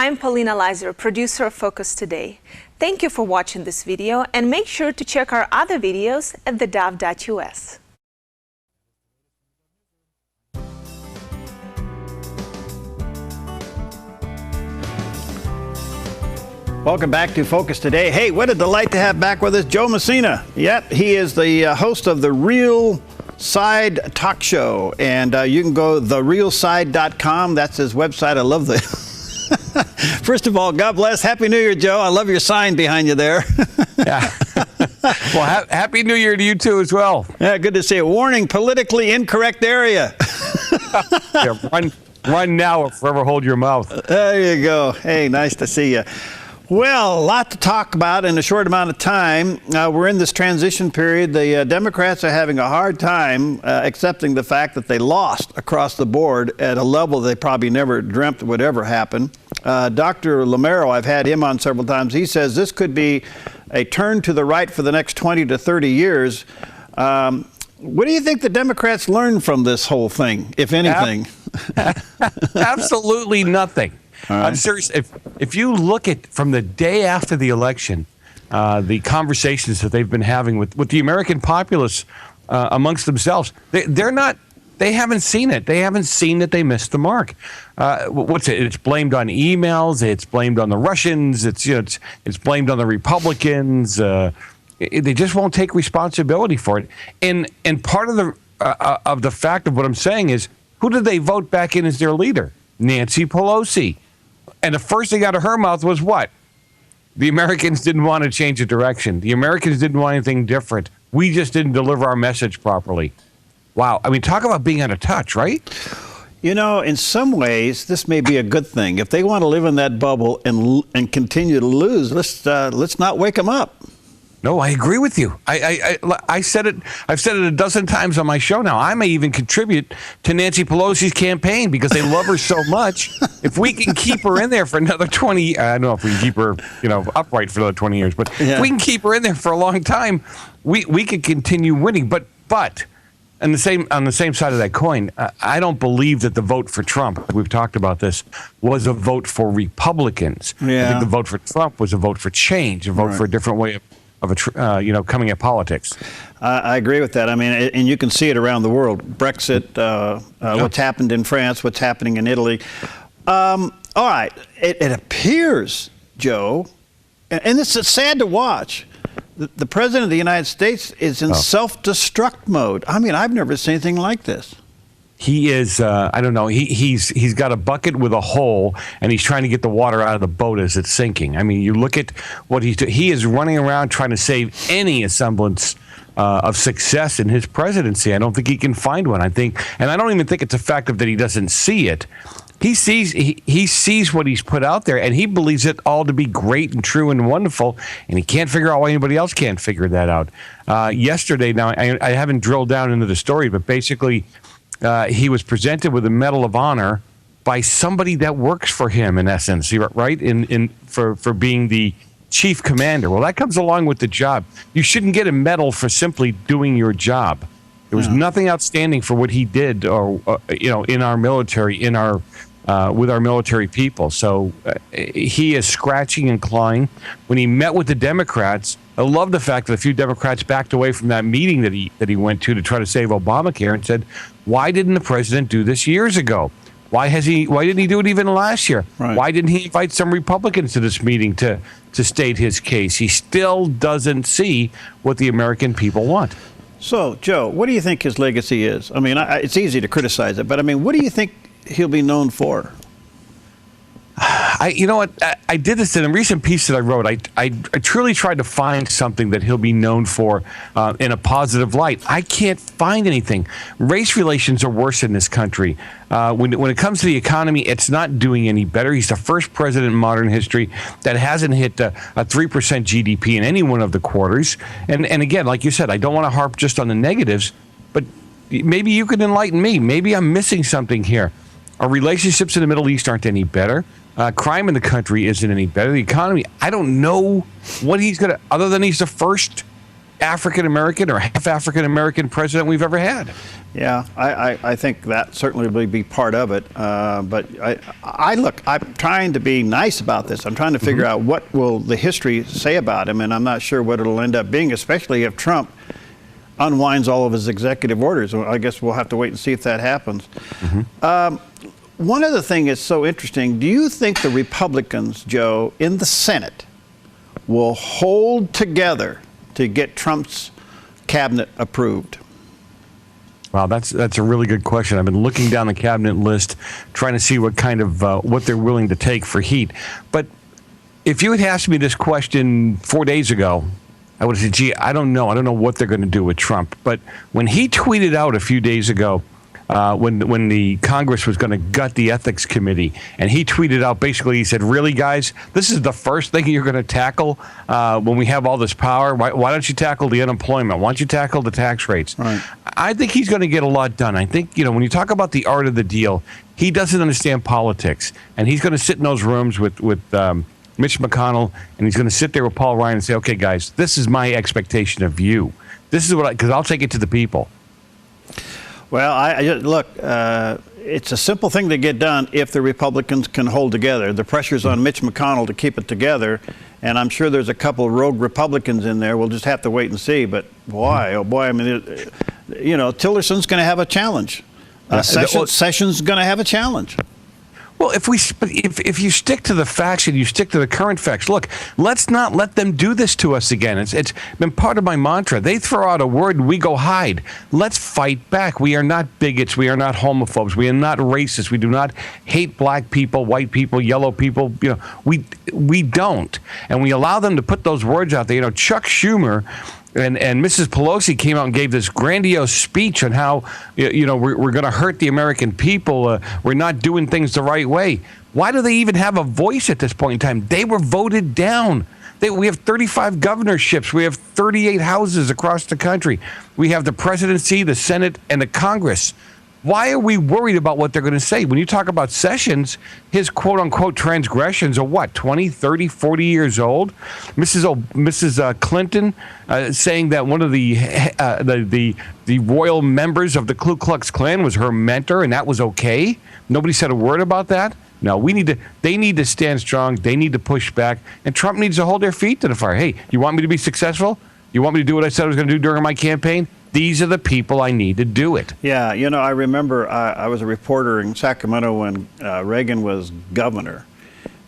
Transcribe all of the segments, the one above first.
I'm Paulina Leiser, producer of Focus Today. Thank you for watching this video, and make sure to check our other videos at theDove.us. Welcome back to Focus Today. Hey, what a delight to have back with us Joe Messina. Yep, he is the host of the Real Side Talk Show, and you can go therealside.com. That's his website. I love the. First of all, God bless. Happy New Year, Joe. I love your sign behind you there. Yeah. Well, Happy New Year to you too as well. Yeah, good to see you. Warning: politically incorrect area. Yeah, run now or forever hold your mouth. There you go. Hey, nice to see you. Well, a lot to talk about in a short amount of time. We're in this transition period. The Democrats are having a hard time accepting the fact that they lost across the board at a level they probably never dreamt would ever happen. Dr. Lamero, I've had him on several times. He says this could be a turn to the right for the next 20 to 30 years. What do you think the Democrats learned from this whole thing, if anything? Absolutely nothing. Right. I'm serious. If you look at from the day after the election, the conversations that they've been having with the American populace amongst themselves, they haven't seen it. They haven't seen that they missed the mark. It's blamed on emails. It's blamed on the Russians. It's blamed on the Republicans. They just won't take responsibility for it. And part of the fact of what I'm saying is, who did they vote back in as their leader? Nancy Pelosi. And the first thing out of her mouth was what? The Americans didn't want to change the direction. The Americans didn't want anything different. We just didn't deliver our message properly. Wow. I mean, talk about being out of touch, right? You know, in some ways, this may be a good thing. If they want to live in that bubble and continue to lose, let's not wake them up. No, I agree with you. I said it. I've said it a dozen times on my show now. I may even contribute to Nancy Pelosi's campaign because they love her so much. If we can keep her in there for another 20, I don't know if we can keep her, upright for another 20 years, but if we can keep her in there for a long time, we could continue winning. But on the same side of that coin, I don't believe that the vote for Trump, we've talked about this, was a vote for Republicans. Yeah. I think the vote for Trump was a vote for change, a vote for a different way of coming at politics. I agree with that. I mean, and you can see it around the world. Brexit, what's happened in France, what's happening in Italy. All right, it appears, Joe, and it's sad to watch, the President of the United States is in self-destruct mode. I mean, I've never seen anything like this. He is, I don't know, he's got a bucket with a hole, and he's trying to get the water out of the boat as it's sinking. I mean, you look at what he's doing. He is running around trying to save any semblance of success in his presidency. I don't think he can find one. And I don't even think it's a fact of that he doesn't see it. He sees what he's put out there, and he believes it all to be great and true and wonderful, and he can't figure out why anybody else can't figure that out. Yesterday, now, I haven't drilled down into the story, but basically, he was presented with a Medal of Honor by somebody that works for him, in essence, right? For being the chief commander. Well, that comes along with the job. You shouldn't get a medal for simply doing your job. There was nothing outstanding for what he did, or in our military, with our military people. So he is scratching and clawing. When he met with the Democrats, I love the fact that a few Democrats backed away from that meeting that he went to try to save Obamacare and said, "Why didn't the president do this years ago? Why didn't he do it even last year? Right. Why didn't he invite some Republicans to this meeting to state his case?" He still doesn't see what the American people want. So, Joe, what do you think his legacy is? I mean, it's easy to criticize it, but I mean, what do you think he'll be known for? You know what? I did this in a recent piece that I wrote. I truly tried to find something that he'll be known for in a positive light. I can't find anything. Race relations are worse in this country. When it comes to the economy, it's not doing any better. He's the first president in modern history that hasn't hit a 3% GDP in any one of the quarters. And again, like you said, I don't want to harp just on the negatives, but maybe you could enlighten me. Maybe I'm missing something here. Our relationships in the Middle East aren't any better. Crime in the country isn't any better. The economy, I don't know what he's going to, other than he's the first African American or half African American president we've ever had. Yeah, I think that certainly will be part of it. But I'm trying to be nice about this. I'm trying to figure out what will the history say about him, and I'm not sure what it'll end up being, especially if Trump unwinds all of his executive orders. I guess we'll have to wait and see if that happens. One other thing is so interesting. Do you think the Republicans, Joe, in the Senate will hold together to get Trump's cabinet approved? Wow, that's a really good question. I've been looking down the cabinet list, trying to see what kind of what they're willing to take for heat. But if you had asked me this question 4 days ago, I would have said, gee, I don't know. I don't know what they're going to do with Trump. But when he tweeted out a few days ago, when the Congress was going to gut the ethics committee, and he tweeted out, basically, he said, really, guys, this is the first thing you're going to tackle when we have all this power? Why don't you tackle the unemployment? Why don't you tackle the tax rates? Right. I think he's going to get a lot done. I think, when you talk about the art of the deal, he doesn't understand politics, and he's going to sit in those rooms with Mitch McConnell, and he's going to sit there with Paul Ryan and say, okay, guys, this is my expectation of you. This is because I'll take it to the people. Well, look, it's a simple thing to get done if the Republicans can hold together. The pressure's on Mitch McConnell to keep it together, and I'm sure there's a couple of rogue Republicans in there. We'll just have to wait and see. But boy, oh boy, I mean, Tillerson's going to have a challenge. Sessions going to have a challenge. Well, if you stick to the facts and you stick to the current facts, look, let's not let them do this to us again. It's been part of my mantra. They throw out a word and we go hide. Let's fight back. We are not bigots. We are not homophobes. We are not racist. We do not hate black people, white people, yellow people. We don't. And we allow them to put those words out there. Chuck Schumer and Mrs. Pelosi came out and gave this grandiose speech on how we're going to hurt the American people. We're not doing things the right way. Why do they even have a voice at this point in time? They were voted down. We have 35 governorships. We have 38 houses across the country. We have the presidency, the Senate, and the Congress. Why are we worried about what they're going to say? When you talk about Sessions, his quote-unquote transgressions are what, 20, 30, 40 years old? Mrs. Clinton saying that one of the royal members of the Ku Klux Klan was her mentor, and that was okay? Nobody said a word about that? No, they need to stand strong. They need to push back, and Trump needs to hold their feet to the fire. Hey, you want me to be successsul? You want me to do what I said I was going to do during my campaign? These are the people I need to do it. Yeah, I remember I was a reporter in Sacramento when Reagan was governor.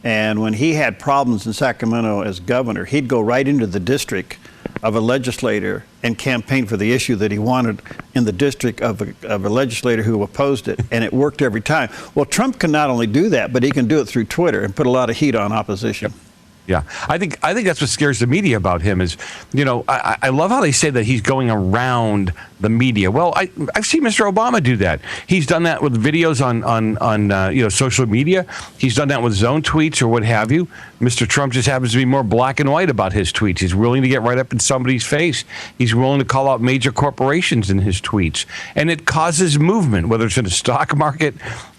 And when he had problems in Sacramento as governor, he'd go right into the district of a legislator and campaign for the issue that he wanted in the district of a legislator who opposed it. And it worked every time. Well, Trump can not only do that, but he can do it through Twitter and put a lot of heat on opposition. Yep. Yeah, I think that's what scares the media about him is, I love how they say that he's going around the media. Well, I've seen Mr. Obama do that. He's done that with videos on social media. He's done that with his own tweets or what have you. Mr. Trump just happens to be more black and white about his tweets. He's willing to get right up in somebody's face. He's willing to call out major corporations in his tweets, and it causes movement, whether it's in the stock market,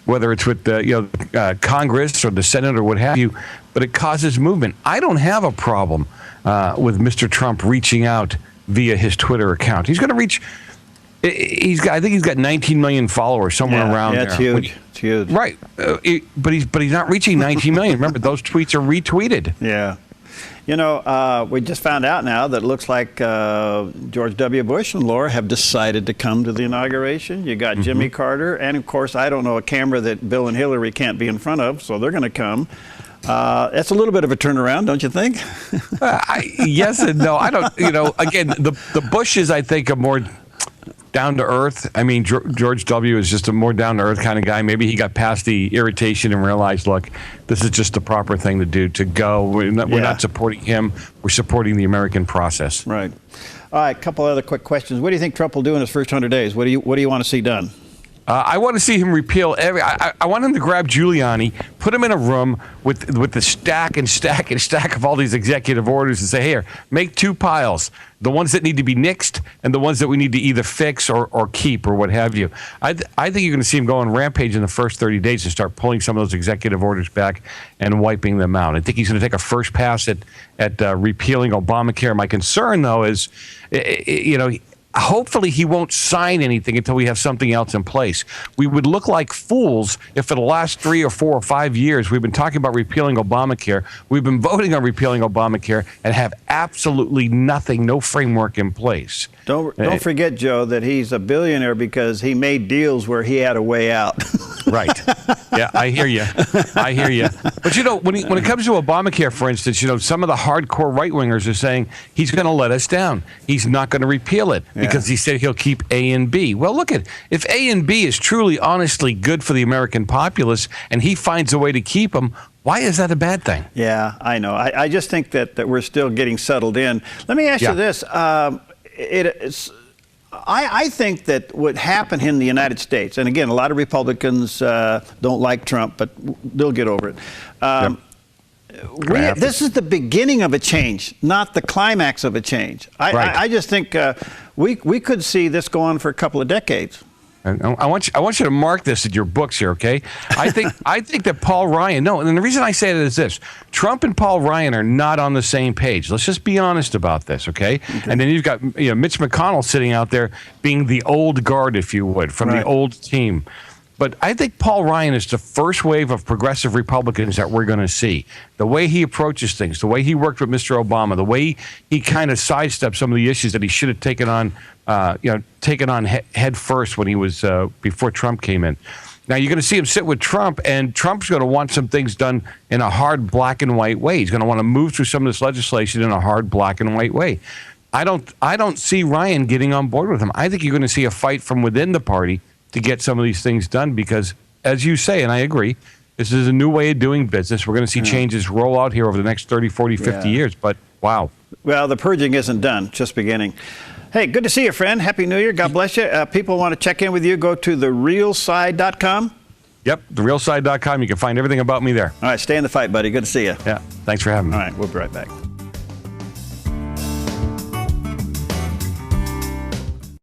whether it's with the Congress or the Senate or what have you. But it causes movement. I don't have a problem with Mr. Trump reaching out via his Twitter account. He's going to reach. I think he's got 19 million followers somewhere around there. That's huge. It's huge. Right, but he's not reaching 19 million. Remember, those tweets are retweeted. Yeah. We just found out now that it looks like George W. Bush and Laura have decided to come to the inauguration. You got Jimmy Carter, and of course, I don't know, a camera that Bill and Hillary can't be in front of, so they're going to come. That's a little bit of a turnaround, don't you think? Yes and no. I don't, again, the Bushes, I think, are more down to earth. I mean, George W. is just a more down to earth kind of guy. Maybe he got past the irritation and realized, look, this is just the proper thing to do, to go. We're not supporting him. We're supporting the American process. Right. All right, a couple other quick questions. What do you think Trump will do in his first 100 days? What do you want to see done? I want to see him repeal every. I want him to grab Giuliani, put him in a room with the stack and stack and stack of all these executive orders, and say, "Here, make two piles: the ones that need to be nixed and the ones that we need to either fix or keep or what have you." I think you're going to see him go on rampage in the first 30 days and start pulling some of those executive orders back and wiping them out. I think he's going to take a first pass at repealing Obamacare. My concern, though, is, hopefully he won't sign anything until we have something else in place. We would look like fools if for the last 3 or 4 or 5 years we've been talking about repealing Obamacare, we've been voting on repealing Obamacare, and have absolutely nothing, no framework in place. Don't forget, Joe, that he's a billionaire because he made deals where he had a way out. Right. Yeah, I hear you. I hear you. But, when it comes to Obamacare, for instance, some of the hardcore right-wingers are saying he's going to let us down. He's not going to repeal it because he said he'll keep A and B. Well, look if A and B is truly, honestly good for the American populace and he finds a way to keep them, why is that a bad thing? Yeah, I know. I just think that we're still getting settled in. Let me ask you this. I think that what happened in the United States, and again, a lot of Republicans don't like Trump, but they'll get over it. This is the beginning of a change, not the climax of a change. I just think we could see this go on for a couple of decades. I want you to mark this in your books here, okay? I think that Paul Ryan. No, and the reason I say that is this: Trump and Paul Ryan are not on the same page. Let's just be honest about this, okay? And then you've got Mitch McConnell sitting out there being the old guard, if you would, from the old team. But I think Paul Ryan is the first wave of progressive Republicans that we're going to see. The way he approaches things, the way he worked with Mr. Obama, the way he kind of sidestepped some of the issues that he should have taken on head first when he was before Trump came in. Now you're going to see him sit with Trump, and Trump's going to want some things done in a hard black and white way. He's going to want to move through some of this legislation in a hard black and white way. I don't see Ryan getting on board with him. I think you're going to see a fight from within the party to get some of these things done because, as you say, and I agree, this is a new way of doing business. We're going to see changes roll out here over the next 30, 40, 50 years, but wow. Well, the purging isn't done, just beginning. Hey, good to see you, friend. Happy New Year. God bless you. People want to check in with you, go to therealside.com. Yep, thereealside.com. You can find everything about me there. All right, stay in the fight, buddy. Good to see you. Yeah, thanks for having me. All right, we'll be right back.